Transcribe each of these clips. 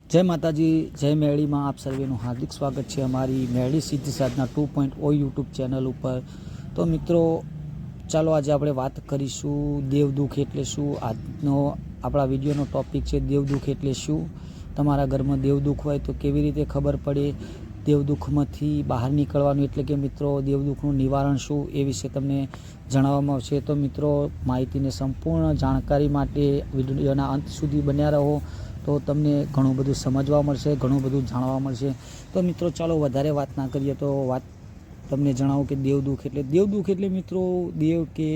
જય માતાજી, જય મેળીમાં આપ સર્વેનું હાર્દિક સ્વાગત છે અમારી મેળી સિદ્ધિ સાધના 2.0 યુટ્યુબ ચેનલ ઉપર। તો મિત્રો, ચાલો આજે આપણે વાત કરીશું દેવદુખ એટલે શું। આજનો આપણા વિડીયોનો ટોપિક છે દેવદુખ એટલે શું। તમારા ઘરમાં દેવદુખ હોય તો કેવી રીતે ખબર પડે, દેવદુખમાંથી બહાર નીકળવાનું એટલે કે મિત્રો દેવદુખનું નિવારણ શું એ વિશે તમને જણાવવામાં આવશે। તો મિત્રો, માહિતીને સંપૂર્ણ જાણકારી માટે વિડીયોના અંત સુધી બન્યા રહો તો તમને ઘણું બધું સમજવા મળશે, ઘણું બધું જાણવા મળશે। તો મિત્રો ચાલો વધારે વાત ના કરીએ તો વાત તમને જણાવું કે દેવદુખ એટલે મિત્રો દેવ કે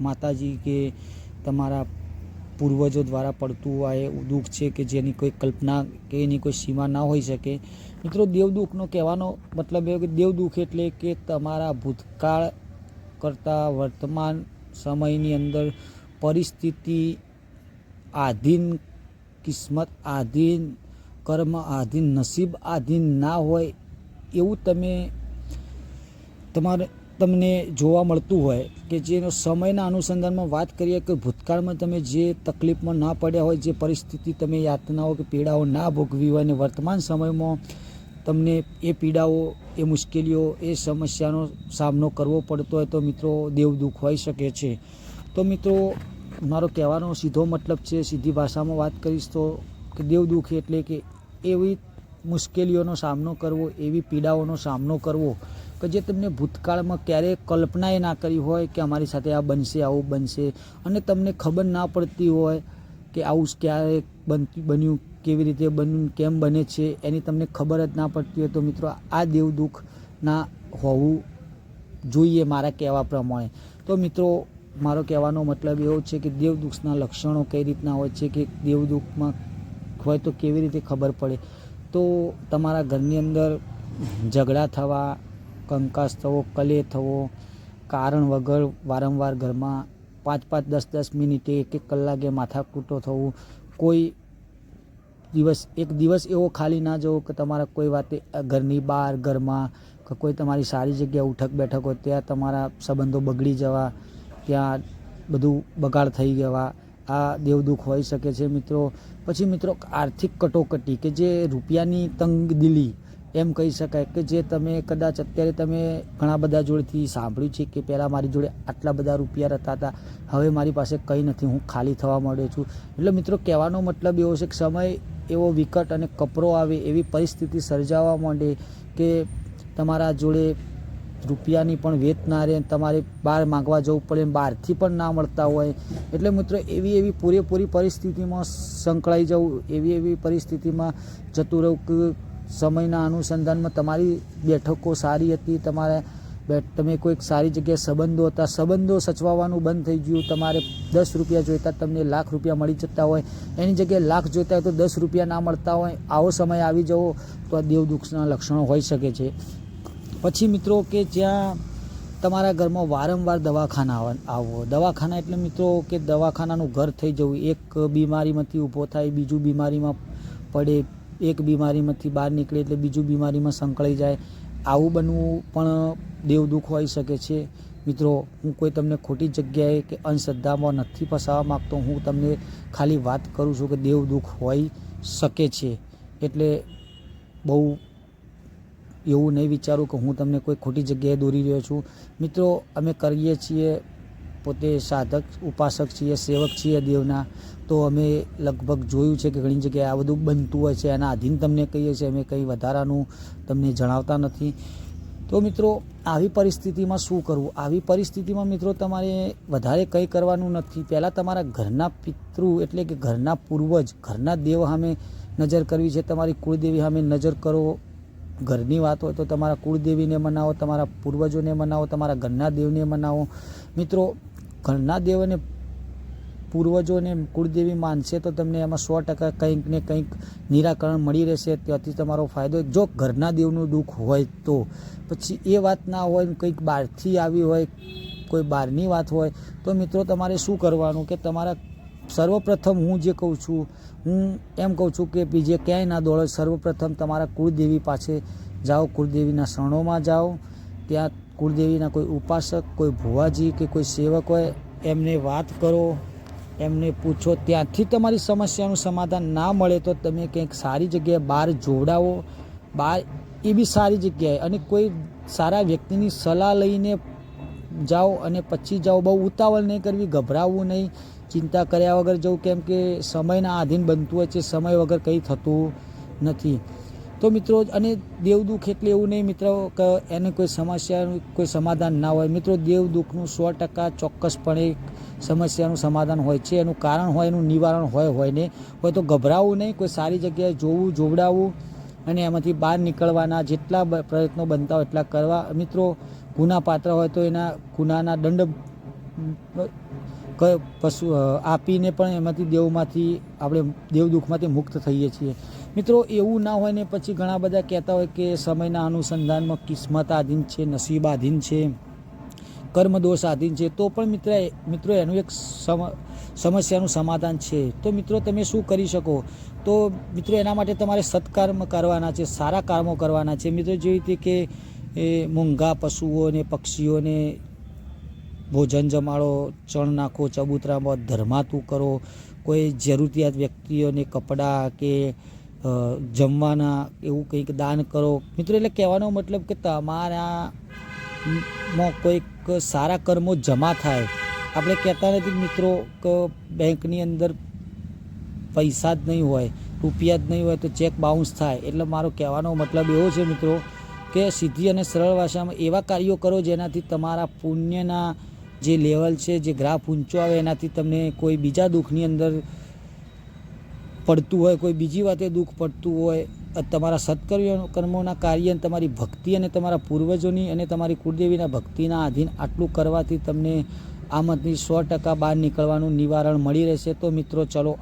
માતાજી કે તમારા પૂર્વજો દ્વારા પડતું હોય દુઃખ છે કે જેની કોઈ કલ્પના કે એની કોઈ સીમા ના હોઈ શકે। મિત્રો, દેવદુખનો કહેવાનો મતલબ એ કે દેવદુખ એટલે કે તમારા ભૂતકાળ કરતાં વર્તમાન સમયની અંદર પરિસ્થિતિ આધીન, કિસ્મત આધીન, કર્મ આધીન, નસીબ આધીન ના હોય એવું તમને જોવા મળતું હોય કે જેનો સમયના અનુસંધાનમાં વાત કરીએ કે ભૂતકાળમાં તમે જે તકલીફમાં ના પડ્યા હોય, જે પરિસ્થિતિ તમે યાતનાઓ કે પીડાઓ ના ભોગવી હોય અને વર્તમાન સમયમાં તમને એ પીડાઓ, એ મુશ્કેલીઓ, એ સમસ્યાનો સામનો કરવો પડતો હોય તો મિત્રો દેવદુખ હોઈ શકે છે। તો મિત્રો, મારો કહેવાનો સીધો મતલબ છે, સીધી ભાષામાં વાત કરીશ તો કે દેવદુખ એટલે કે એવી મુશ્કેલીઓનો સામનો કરવો, એવી પીડાઓનો સામનો કરવો કે જે તમને ભૂતકાળમાં ક્યારેય કલ્પનાએ ના કરી હોય કે અમારી સાથે આ બનશે, આવું બનશે, અને તમને ખબર ના પડતી હોય કે આવું ક્યારે બન્યું, કેવી રીતે બન્યું, કેમ બને છે એની તમને ખબર જ ના પડતી હોય તો મિત્રો આ દેવદુખ ના હોવું જોઈએ મારા કહેવા પ્રમાણે। તો મિત્રો, મારો કહેવાનો મતલબ એવો છે કે દેવદુખના લક્ષણો કઈ રીતના હોય છે કે દેવદુખમાં હોય તો કેવી રીતે ખબર પડે। તો તમારા ઘરની અંદર ઝઘડા થવા, કંકાસ થવો, કલેહ થવો, કારણ વગર વારંવાર ઘરમાં 5-5, 10-10 મિનિટે, 1-1 કલાકે માથાકૂટો થવું, કોઈ એક દિવસ એવો ખાલી ના જવો કે તમારા કોઈ વાતે ઘરની બહાર, ઘરમાં કે કોઈ તમારી સારી જગ્યાએ ઉઠક બેઠક હોય ત્યાં તમારા સંબંધો બગડી જવા, ત્યાં બધું બગાડ થઈ જવા, આ દેવદુખ હોઈ શકે છે મિત્રો। પછી મિત્રો, આર્થિક કટોકટી કે જે રૂપિયાની તંગદિલી એમ કહી શકાય કે જે તમે કદાચ અત્યારે તમે ઘણા બધા જોડેથી સાંભળ્યું છે કે પહેલાં મારી જોડે આટલા બધા રૂપિયા રહેતા હતા, હવે મારી પાસે કંઈ નથી, હું ખાલી થવા માંડ્યો છું। એટલે મિત્રો, કહેવાનો મતલબ એવો છે કે સમય એવો વિકટ અને કપરો આવે, એવી પરિસ્થિતિ સર્જાવા માંડે કે તમારા જોડે રૂપિયાની પણ વેત ના રહે, તમારે બહાર માગવા જવું પડે, બહારથી પણ ના મળતા હોય। એટલે મિત્રો, એવી પૂરેપૂરી પરિસ્થિતિમાં સંકળાઈ જવું, એવી પરિસ્થિતિમાં જતું રહું કે સમયના અનુસંધાનમાં તમારી બેઠકો સારી હતી, તમે કોઈક સારી જગ્યાએ સંબંધો હતા, સંબંધો સચવાવાનું બંધ થઈ ગયું, તમારે 10 રૂપિયા જોઈતા તમને લાખ રૂપિયા મળી જતા હોય, એની જગ્યાએ લાખ જોઈતા હોય તો 10 રૂપિયા ના મળતા હોય, આવો સમય આવી જવો તો આ દેવદુખના લક્ષણો હોઈ શકે છે। પછી મિત્રો, કે જ્યાં તમારા ઘરમાં વારંવાર દવાખાના એટલે મિત્રો કે દવાખાનાનું ઘર થઈ જવું, એક બીમારીમાંથી ઊભો થાય, બીજું બીમારીમાં પડે, એક બીમારીમાંથી બહાર નીકળે એટલે બીજું બીમારીમાં સંકળાઈ જાય, આવું બનવું પણ દેવદુખ હોઈ શકે છે। મિત્રો, હું કોઈ તમને ખોટી જગ્યાએ કે અંધશ્રદ્ધામાં નથી ફસાવવા માગતો, હું તમને ખાલી વાત કરું છું કે દેવદુખ હોઈ શકે છે। એટલે બહુ એવું નહીં વિચારું કે હું તમને કોઈ ખોટી જગ્યાએ દોરી રહ્યો છું। મિત્રો, અમે કરીએ છીએ, પોતે સાધક, ઉપાસક છીએ, સેવક છીએ દેવના, તો અમે લગભગ જોયું છે કે ઘણી જગ્યાએ આ બધું બનતું હોય છે, એના આધીન તમને કહીએ છીએ, અમે કંઈ વધારાનું તમને જણાવતા નથી। તો મિત્રો, આવી પરિસ્થિતિમાં શું કરવું? આવી પરિસ્થિતિમાં મિત્રો તમારે વધારે કંઈ કરવાનું નથી। પહેલાં તમારા ઘરના પિતૃ એટલે કે ઘરના પૂર્વજ, ઘરના દેવ સામે નજર કરવી છે, તમારી કુળદેવી સામે નજર કરો। ઘરની વાત હોય તો તમારા કુળદેવીને મનાવો, તમારા પૂર્વજોને મનાવો, તમારા ઘરના દેવને મનાવો। મિત્રો, ઘરના દેવ અને પૂર્વજોને કુળદેવી માનશે તો તમને એમાં 100% કંઈક ને કંઈક નિરાકરણ મળી રહેશે, ત્યાંથી તમારો ફાયદો। જો ઘરના દેવનું દુઃખ હોય તો પછી એ વાત ના હોય, કંઈક બહારથી આવી હોય, કોઈ બહારની વાત હોય તો મિત્રો તમારે શું કરવાનું કે તમારા સર્વપ્રથમ હું જે કહું છું, હું એમ કહું છું કે બીજે ક્યાંય ના દોડો, સર્વપ્રથમ તમારા કુળદેવી પાસે જાઓ, કુળદેવીના શરણોમાં જાઓ, ત્યાં કુળદેવીના કોઈ ઉપાસક, કોઈ ભુવાજી કે કોઈ સેવક હોય એમને વાત કરો એમને પૂછો. ત્યાંથી તમારી સમસ્યાનું સમાધાન ના મળે તો તમે કંઈક સારી જગ્યાએ બહાર જોડાવો. બહાર એ બી સારી જગ્યાએ, અને કોઈ સારા વ્યક્તિની સલાહ લઈને જાઓ અને પછી જાઓ. બહુ ઉતાવળ નહીં કરવી, ગભરાવવું નહીં, ચિંતા કર્યા વગર જવું, કેમ કે સમયના આધીન બનતું હોય છે. સમય વગર કંઈ થતું નથી. તો મિત્રો, અને દેવદુઃખ એટલે એવું નહીં મિત્રો કે એને કોઈ સમસ્યાનું કોઈ સમાધાન ના હોય. મિત્રો, દેવદુઃખનું 100% ચોક્કસપણે સમસ્યાનું સમાધાન હોય છે. એનું કારણ હોય, એનું નિવારણ હોય ને હોય. તો ગભરાવવું નહીં, કોઈ સારી જગ્યાએ જોવું, જોવડાવવું અને એમાંથી બહાર નીકળવાના જેટલા પ્રયત્નો બનતા હોય એટલા કરવા. મિત્રો, ગુનાપાત્ર હોય તો એના ગુનાના દંડ આપીને પણ એમાંથી આપણે દેવદુઃખમાંથી મુક્ત થઈએ છીએ. મિત્રો, એવું ના હોય ને પછી ઘણા બધા કહેતા હોય કે સમયના અનુસંધાનમાં કિસ્મત આધીન છે, નસીબ આધીન છે, કર્મદોષ આધીન છે. તો પણ મિત્રો એનું એક સમસ્યાનું સમાધાન છે. તો મિત્રો, તમે શું કરી શકો? તો મિત્રો, એના માટે તમારે સત્કર્મ કરવાના છે, સારા કર્મો કરવાના છે. મિત્રો, જેવી રીતે કે મૂંગા પશુઓને, પક્ષીઓને ભોજન જમાડો, ચણ નાખો ચબૂતરામાં, ધર્માતું કરો, કોઈ જરૂરિયાત વ્યક્તિઓને કપડાં કે જમવાના એવું કંઈક દાન કરો. મિત્રો, એટલે કહેવાનો મતલબ કે તમારામાં કોઈક સારા કર્મો જમા થાય. આપણે કહેતા નથી મિત્રો કે બેંકની અંદર પૈસા જ નહીં હોય, રૂપિયા જ નહીં હોય તો ચેક બાઉન્સ થાય. એટલે મારો કહેવાનો મતલબ એવો છે મિત્રો કે સીધી અને સરળ ભાષામાં એવા કાર્યો કરો જેનાથી તમારા પુણ્યના જે લેવલ છે, જે ગ્રાફ ઊંચો આવે, એનાથી તમને કોઈ બીજા દુઃખની અંદર પડતું હોય, કોઈ બીજી વાતે દુઃખ પડતું હોય. તમારા સત્કર્મોના કાર્ય, તમારી ભક્તિ અને તમારા પૂર્વજોની અને તમારી કુળદેવીના ભક્તિના આધીન આટલું કરવાથી તમને આમાંથી 100% બહાર નીકળવાનું નિવારણ મળી રહેશે. તો મિત્રો, ચલો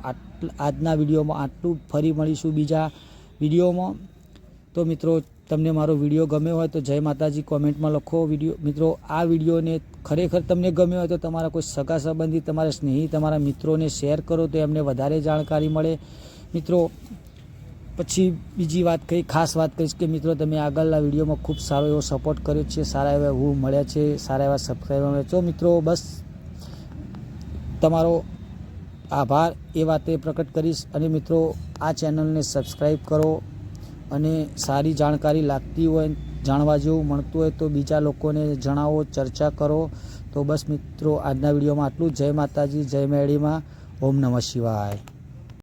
આજના વિડીયોમાં આટલું. ફરી મળીશું બીજા વિડીયોમાં. તો મિત્રો, તમને મારો વિડીયો ગમ્યો હોય તો જય માતાજી કોમેન્ટમાં લખો. મિત્રો, આ વિડીયોને ખરેખર તમને ગમ્યો હોય તો તમારા કોઈ સગા સંબંધી, તમારા સ્નેહી, તમારા મિત્રોને શેર કરો તો એમને વધારે જાણકારી મળે. મિત્રો, પછી બીજી વાત ખાસ વાત કહીશ કે મિત્રો, તમે આગળના વિડીયોમાં ખૂબ સારો એવો સપોર્ટ કર્યો છે, સારા એવા વ્યૂ મળ્યા છે, સારા એવા સબસ્ક્રાઈબર મળ્યા. તો મિત્રો, બસ તમારો આભાર એ વાતે પ્રકટ કરીશ. અને મિત્રો, આ ચેનલને સબસ્ક્રાઈબ કરો અને સારી જાણકારી લાગતી હોય, જાણવા જેવું મળતું હોય તો બીજા લોકોને જણાવો, ચર્ચા કરો. તો બસ મિત્રો, આજના વિડીયોમાં આટલું. જય માતાજી, જય મેળીમાં. ઓમ નમઃ શિવાય.